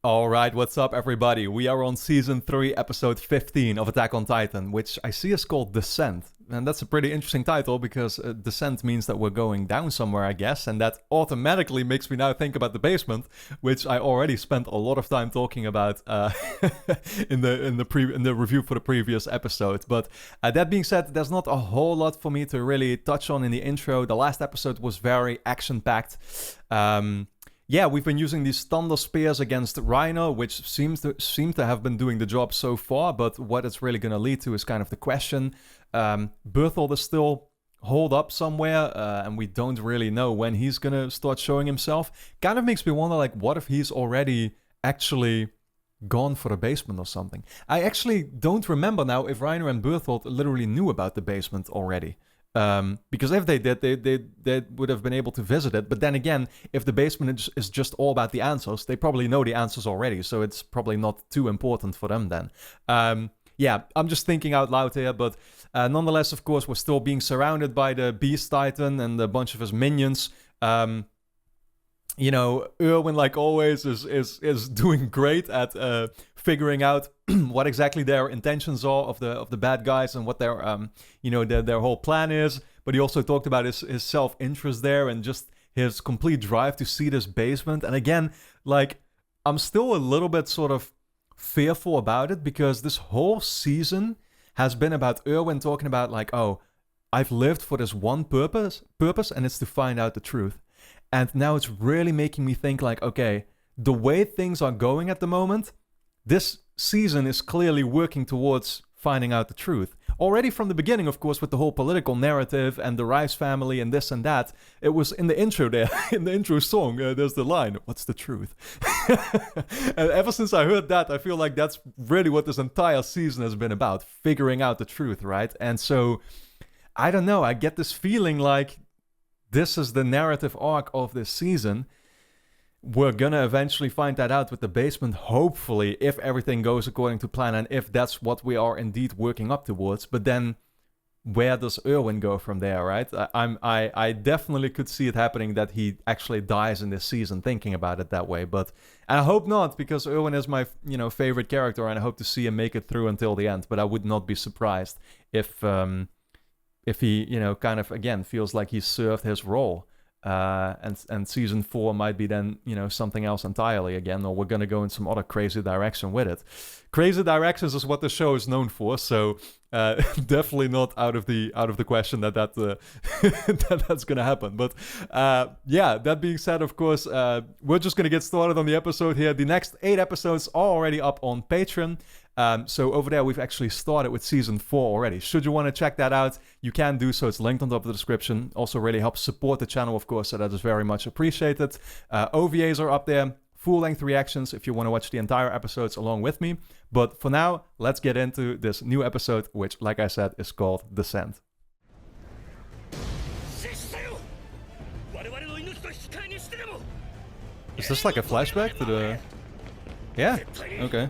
Alright, what's up everybody? We are on Season 3, Episode 15 of Attack on Titan, which I see is called Descent. And that's a pretty interesting title, because Descent means that we're going down somewhere, I guess, and that automatically makes me now think about the basement, which I already spent a lot of time talking about in the review for the previous episode. But that being said, there's not a whole lot for me to really touch on in the intro. The last episode was very action-packed. Yeah, we've been using these Thunder Spears against Rhino, which seem to have been doing the job so far, but what it's really going to lead to is kind of the question. Berthold is still holed up somewhere, and we don't really know when he's going to start showing himself. Kind of makes me wonder, like, what if he's already actually gone for the basement or something? I actually don't remember now if Rhino and Berthold literally knew about the basement already. Because if they did, they would have been able to visit it. But then again, if the basement is just all about the answers, they probably know the answers already. So it's probably not too important for them then. Yeah, I'm just thinking out loud here. But nonetheless, of course, we're still being surrounded by the Beast Titan and a bunch of his minions. You know, Erwin, like always, is doing great at figuring out what exactly their intentions are of the bad guys and what their their whole plan is. But he also talked about his self-interest there and just his complete drive to see this basement. And again, like, I'm still a little bit sort of fearful about it, because this whole season has been about Erwin talking about, like, oh, I've lived for this one purpose, and it's to find out the truth. And now it's really making me think, like, okay, the way things are going at the moment, this season is clearly working towards finding out the truth. Already from the beginning, of course, with the whole political narrative and the Rice family and this and that, it was in the intro there, in the intro song, there's the line, what's the truth? And ever since I heard that, I feel like that's really what this entire season has been about, figuring out the truth, right? And so, I don't know, I get this feeling like this is the narrative arc of this season. We're gonna eventually find that out with the basement, hopefully, if everything goes according to plan and if that's what we are indeed working up towards. But then, where does Erwin go from there, right? I definitely could see it happening that he actually dies in this season, thinking about it that way. But I hope not, because Erwin is my favorite character, and I hope to see him make it through until the end. But I would not be surprised if he, kind of, again, feels like he's served his role. And season 4 might be then, something else entirely again, or we're going to go in some other crazy direction with it. Crazy directions is what the show is known for, so definitely not out of the question that that's going to happen. But yeah, that being said, of course, we're just going to get started on the episode here. The next 8 episodes are already up on Patreon. So over there, we've actually started with Season 4 already. Should you want to check that out, you can do so. It's linked on top of the description. Also really helps support the channel, of course, so that is very much appreciated. OVAs are up there. Full-length reactions if you want to watch the entire episodes along with me. But for now, let's get into this new episode, which, like I said, is called Descent. Is this like a flashback to the... Yeah, okay.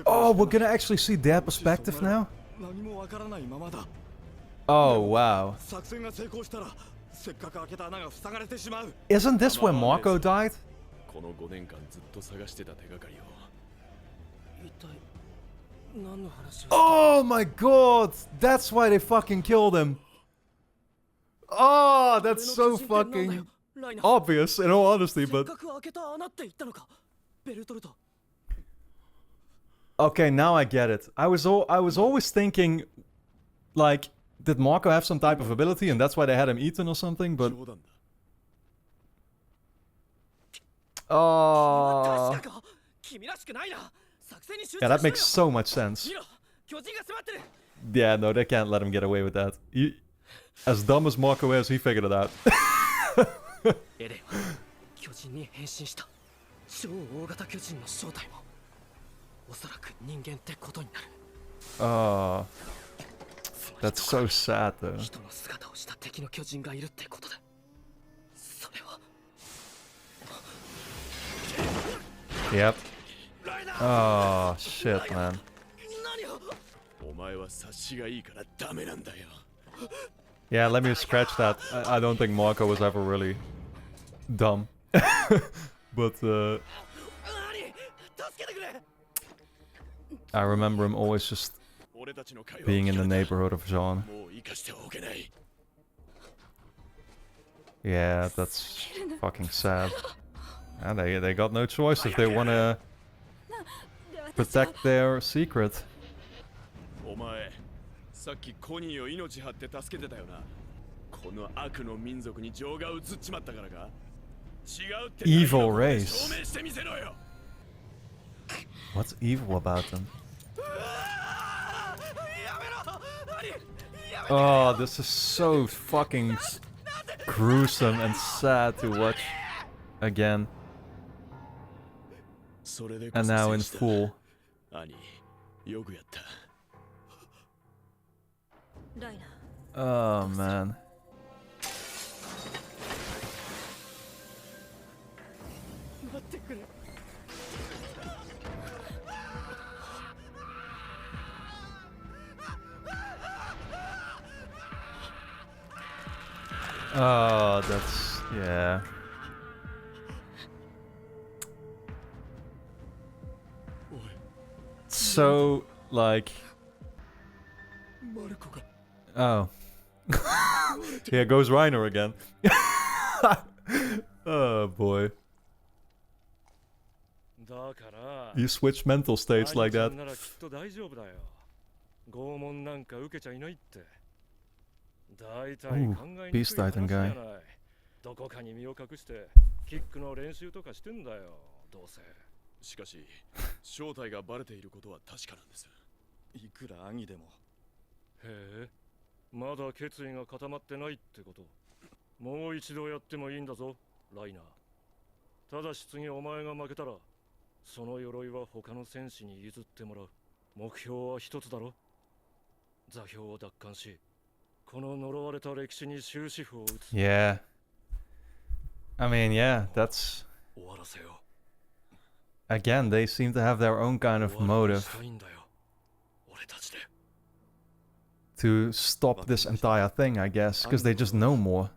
Oh, we're gonna actually see their perspective now? Oh, wow. Isn't this where Marco died? Oh my god! That's why they fucking killed him. Oh, that's so fucking obvious, in all honesty, but... Okay, now I get it. I was always thinking, like, did Marco have some type of ability and that's why they had him eaten or something, but... Oh... Yeah, that makes so much sense. Yeah, no, they can't let him get away with that. As dumb as Marco is, he figured it out. Oh, that's so sad though. Yep. Oh, shit, man. Yeah, let me scratch that. I don't think Marco was ever really dumb. But I remember him always just being in the neighborhood of Jean. Yeah, that's fucking sad. And they got no choice if they wanna protect their secret. Evil race. What's evil about them? Oh, this is so fucking gruesome and sad to watch again. And now in full. Oh man. Oh, that's... yeah. So, like... Oh. Here goes Reiner again. Oh boy. You switch mental states like that. Ooh, Beast Titan guy. Yeah. I mean, yeah, that's... Again, they seem to have their own kind of motive to stop this entire thing, I guess, because they just know more.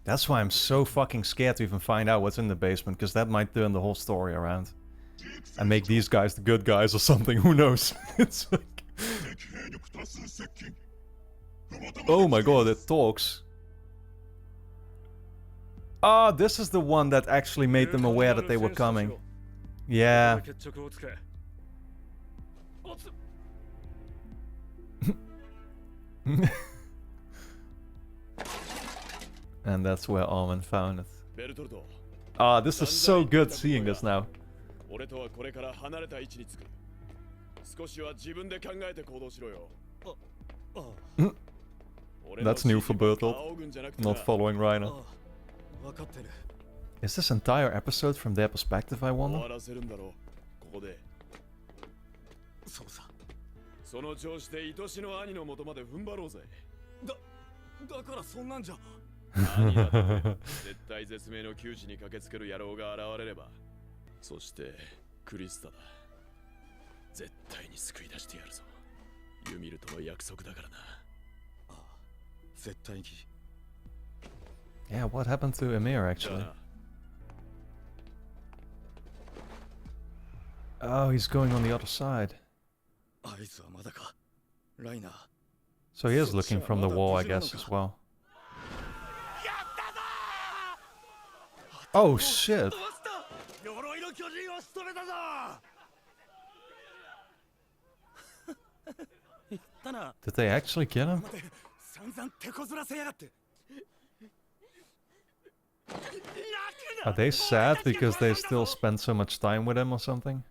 That's why I'm so fucking scared to even find out what's in the basement, because that might turn the whole story around. And make these guys the good guys or something, who knows? It's like... Oh my god, it talks. Ah, this is the one that actually made them aware that they were coming. Yeah. And that's where Armin found it. Ah, this is so good seeing this now. That's new for Bertolt. Not following Reiner. Is this entire episode from their perspective, I wonder? Yeah, what happened to Emir actually? Oh, he's going on the other side. So he is looking from the wall, I guess, as well. Oh shit! Did they actually kill him? Are they sad because they still spend so much time with him or something?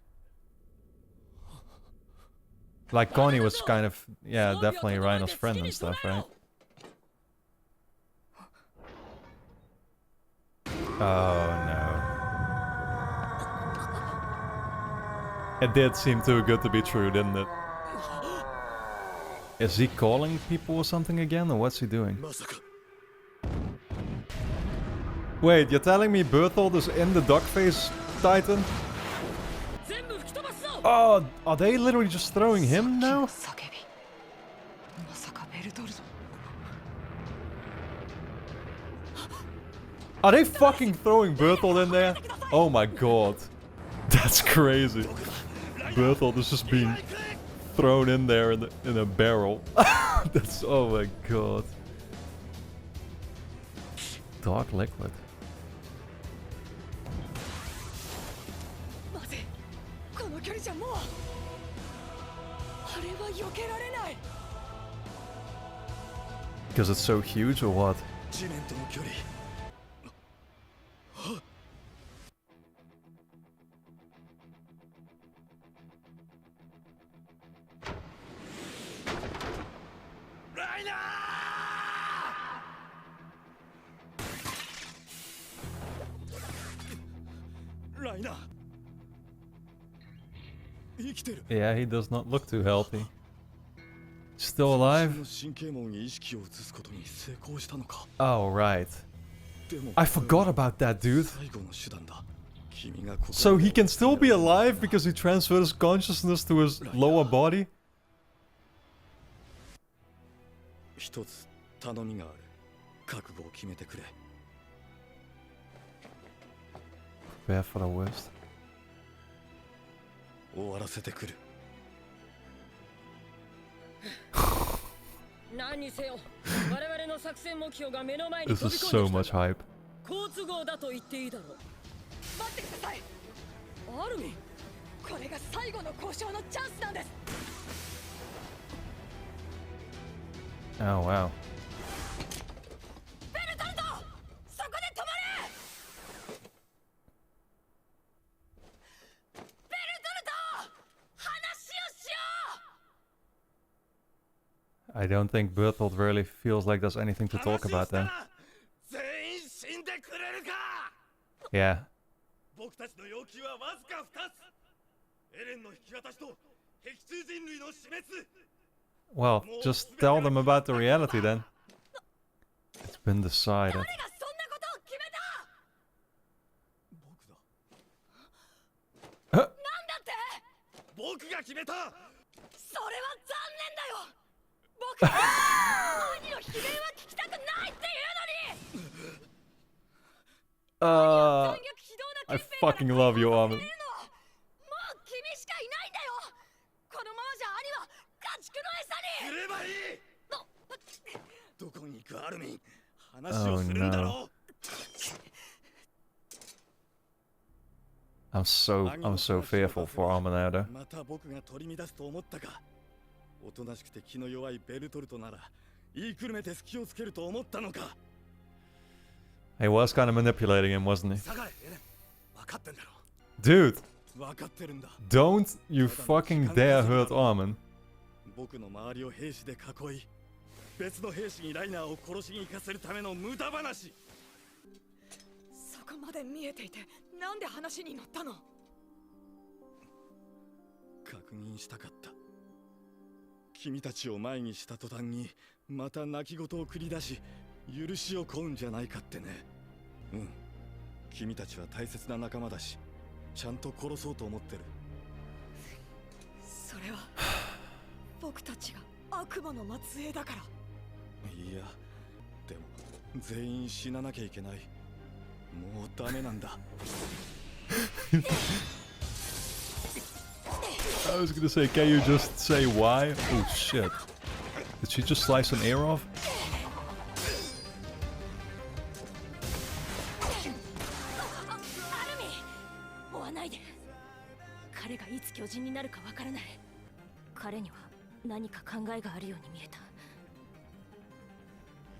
Like Connie was kind of, yeah, definitely Reiner's friend and stuff, right? Oh no. It did seem too good to be true, didn't it? Is he calling people or something again, or what's he doing? Wait, you're telling me Berthold is in the Dogface Titan? Oh, are they literally just throwing him now? Are they fucking throwing Bertolt in there? Oh my god. That's crazy. Bertolt is just being thrown in there in a barrel. That's, oh my god. Dark liquid. Because it's so huge or what? Yeah, he does not look too healthy. Still alive? Oh, right. I forgot about that, dude. So he can still be alive because he transferred his consciousness to his lower body? Prepare for the worst. 終わらせてくる。何にせよ、我々の作戦目標が目の前に飛び込んできた。 This is so much hype. 好都合だと言っていいだろう。待ってください。アルミン、これが最後の交渉のチャンスなんです。Oh wow. ベルトルト、そこで止まれ。 I don't think Bertolt really feels like there's anything to talk about then. Yeah. Well, just tell them about the reality then. It's been decided. Huh? I fucking love you, Armin. Oh no. I'm so fearful for Armin now though. おとなしくて気の弱いベルトルトなら言いくるめて隙をつけると思ったのか。 He was kind of manipulating him, wasn't he? Dude, don't you fucking dare hurt Armin. 僕の周りを兵士で囲い、別の兵士にライナーを殺しに行かせるための無駄話。そこまで見えていて、なんで話に乗ったの？確認したかった。 君たちを前にした途端にまた泣き言を繰り出し許しを請うんじゃないかってね。うん、君たちは大切な仲間だしちゃんと殺そうと思ってる。それは僕たちが悪魔の末裔だから。いや、でも全員死ななきゃいけない。もうダメなんだ。I was gonna say, can you just say why? Oh shit. Did she just slice an ear off? 追わないで。彼がいつ巨人になるかわからない。彼には何か考えがあるように見えた。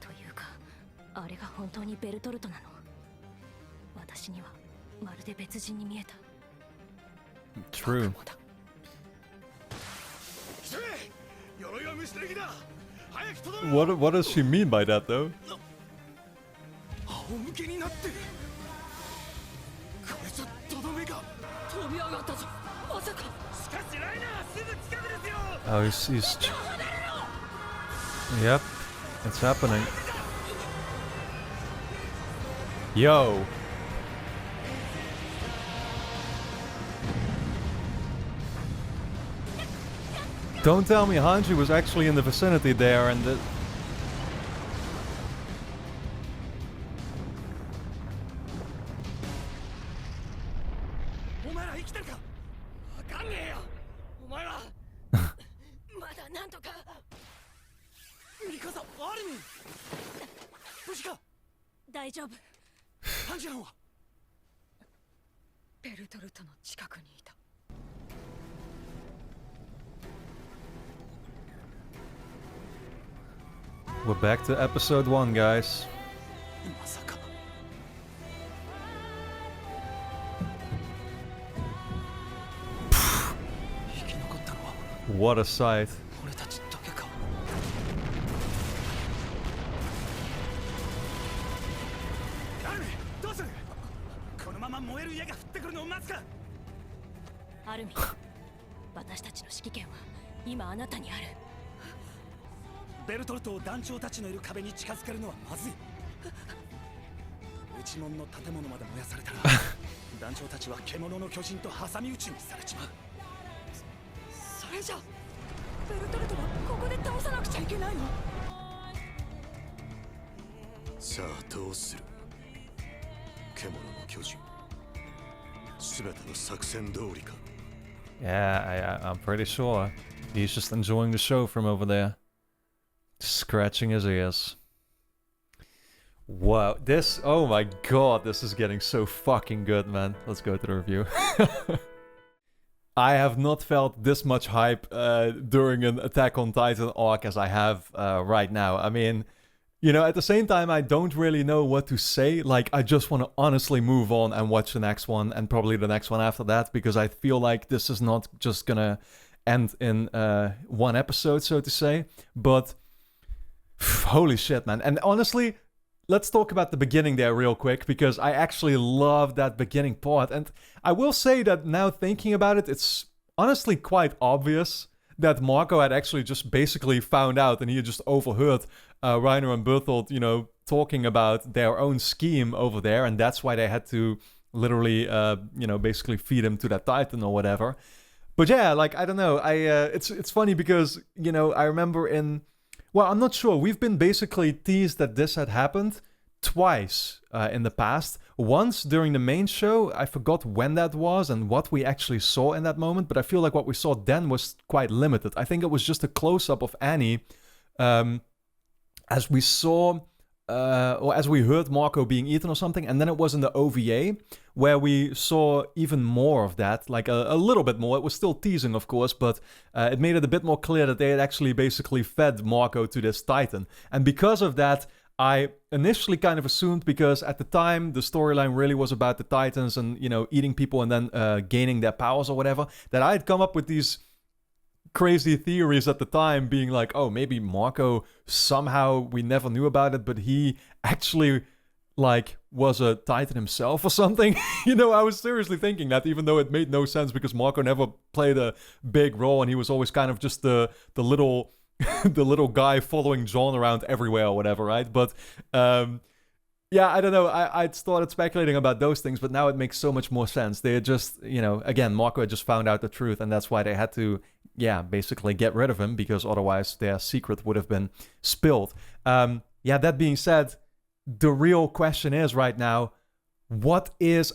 というか、あれが本当にベルトルトなの。私にはまるで別人に見えた。 True. What does she mean by that though? Oh, he's... Yep, it's happening. Yo! Don't tell me Hanji was actually in the vicinity there and the... お前ら生きてるかわかんねえよお前らまだなんとかミカサアルミン無事か大丈夫。ハンジランはベルトルトの近くにいた。 We're back to episode 1, guys. まさか 生き残ったのは What a sight. 俺たちだけかアルミンどうするこのまま燃える家が降ってくるのを待つかアルミン、私たちの指揮権は今あなたにある。 ベルトルトを団長たちのいる壁に近づけるのはまずい内門の建物まで燃やされたら団長たちは獣の巨人と挟み撃ちにされちまうそれじゃベルトルトはここで倒さなくちゃいけないの。さあどうする獣の巨人全ての作戦通りか Yeah, I'm pretty sure. He's just enjoying the show from over there. Scratching his ears. Wow, this... Oh my god, this is getting so fucking good, man. Let's go to the review. I have not felt this much hype during an Attack on Titan arc as I have right now. I mean, you know, at the same time, I don't really know what to say. Like, I just want to honestly move on and watch the next one and probably the next one after that, because I feel like this is not just gonna end in one episode, so to say. But holy shit, man. And honestly, let's talk about the beginning there real quick, because I actually love that beginning part. And I will say that now thinking about it, it's honestly quite obvious that Marco had actually just basically found out and he had just overheard Reiner and Berthold, you know, talking about their own scheme over there. And that's why they had to literally, you know, basically feed him to that Titan or whatever. But yeah, like, I don't know. It's funny because, you know, I remember in... Well, I'm not sure. We've been basically teased that this had happened twice in the past. Once during the main show, I forgot when that was and what we actually saw in that moment, but I feel like what we saw then was quite limited. I think it was just a close-up of Annie as we saw... or as we heard Marco being eaten or something, and then it was in the OVA where we saw even more of that, like a little bit more. It was still teasing, of course, but it made it a bit more clear that they had actually basically fed Marco to this Titan. And because of that, I initially kind of assumed, because at the time the storyline really was about the Titans and, you know, eating people and then gaining their powers or whatever, that I had come up with these crazy theories at the time, being like, oh, maybe Marco somehow, we never knew about it, but he actually like was a Titan himself or something. You know, I was seriously thinking that, even though it made no sense because Marco never played a big role and he was always kind of just the little the little guy following John around everywhere or whatever, right? But yeah, I don't know. I started speculating about those things, but now it makes so much more sense. They had just, you know, again, Marco had just found out the truth, and that's why they had to, yeah, basically get rid of him, because otherwise their secret would have been spilled. Yeah, that being said, the real question is right now, what is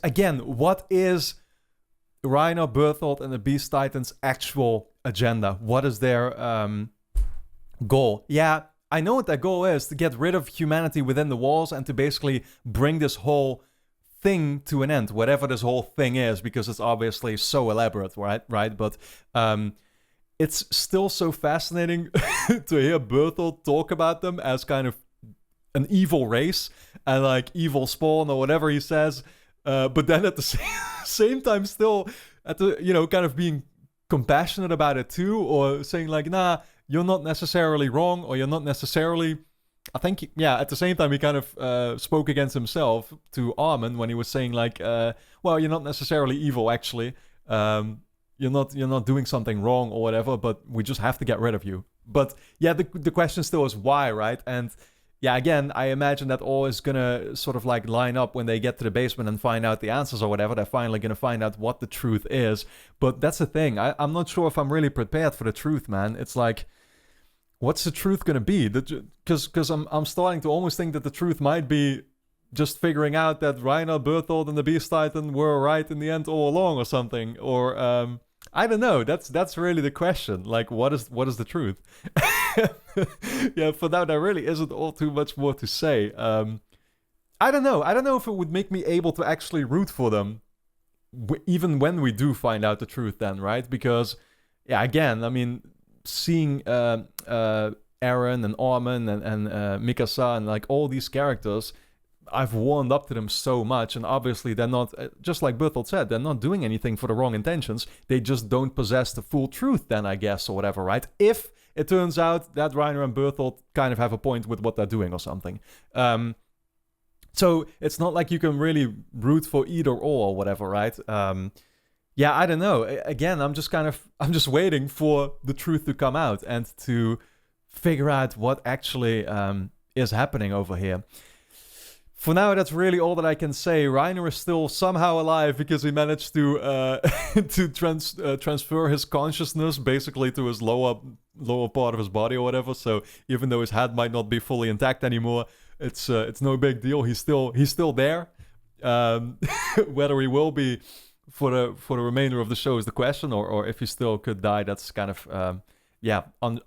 Reiner, Berthold, and the Beast Titans' actual agenda? What is their goal? Yeah, I know what their goal is, to get rid of humanity within the walls and to basically bring this whole thing to an end, whatever this whole thing is, because it's obviously so elaborate, right? But it's still so fascinating to hear Berthold talk about them as kind of an evil race and like evil spawn or whatever he says, but then at the same time still at the, you know, kind of being compassionate about it too, or saying like, nah, you're not necessarily wrong, or you're not necessarily... I think, yeah, at the same time, he kind of spoke against himself to Armin when he was saying like, well, you're not necessarily evil, actually. You're not doing something wrong or whatever, but we just have to get rid of you. But yeah, the question still is why, right? And yeah, again, I imagine that all is gonna sort of like line up when they get to the basement and find out the answers or whatever. They're finally gonna find out what the truth is. But that's the thing. I'm not sure if I'm really prepared for the truth, man. It's like, what's the truth gonna be? Because I'm starting to almost think that the truth might be just figuring out that Reiner, Berthold, and the Beast Titan were right in the end all along, or something. Or I don't know. That's really the question. Like, what is the truth? Yeah, for now there really isn't all too much more to say. I don't know. I don't know if it would make me able to actually root for them, even when we do find out the truth. Then, right? Because, yeah, again, I mean, seeing Aaron and Armin and Mikasa and like all these characters, I've warmed up to them so much, and obviously they're not, just like Bertolt said, they're not doing anything for the wrong intentions. They just don't possess the full truth then, I guess, or whatever, right? If it turns out that Reiner and Bertolt kind of have a point with what they're doing or something. So it's not like you can really root for either or whatever, right? Yeah, I don't know. Again, I'm just waiting for the truth to come out and to figure out what actually is happening over here. For now, that's really all that I can say. Reiner is still somehow alive because he managed to transfer his consciousness basically to his lower part of his body or whatever. So even though his head might not be fully intact anymore, it's no big deal. He's still there. Whether he will be for the remainder of the show is the question, or if he still could die, that's kind of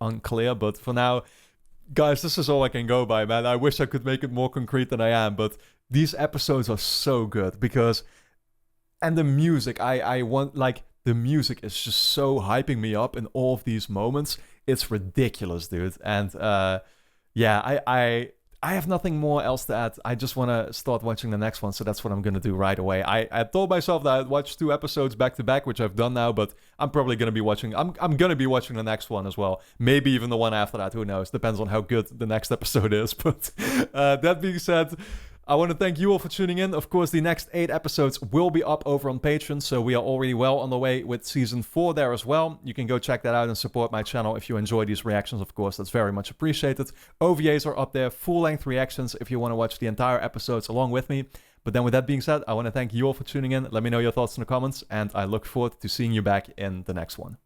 unclear. But for now, guys, this is all I can go by, man. I wish I could make it more concrete than I am, but these episodes are so good because, and the music, I want, like, the music is just so hyping me up in all of these moments. It's ridiculous, dude. And I have nothing more else to add. I just want to start watching the next one, so that's what I'm going to do right away. I told myself that I'd watch 2 episodes back to back, which I've done now, but I'm probably going to be watching... I'm going to be watching the next one as well. Maybe even the one after that, who knows? Depends on how good the next episode is. But that being said, I want to thank you all for tuning in. Of course, the next 8 episodes will be up over on Patreon, so we are already well on the way with Season 4 there as well. You can go check that out and support my channel if you enjoy these reactions, of course. That's very much appreciated. OVAs are up there, full-length reactions if you want to watch the entire episodes along with me. But then with that being said, I want to thank you all for tuning in. Let me know your thoughts in the comments, and I look forward to seeing you back in the next one.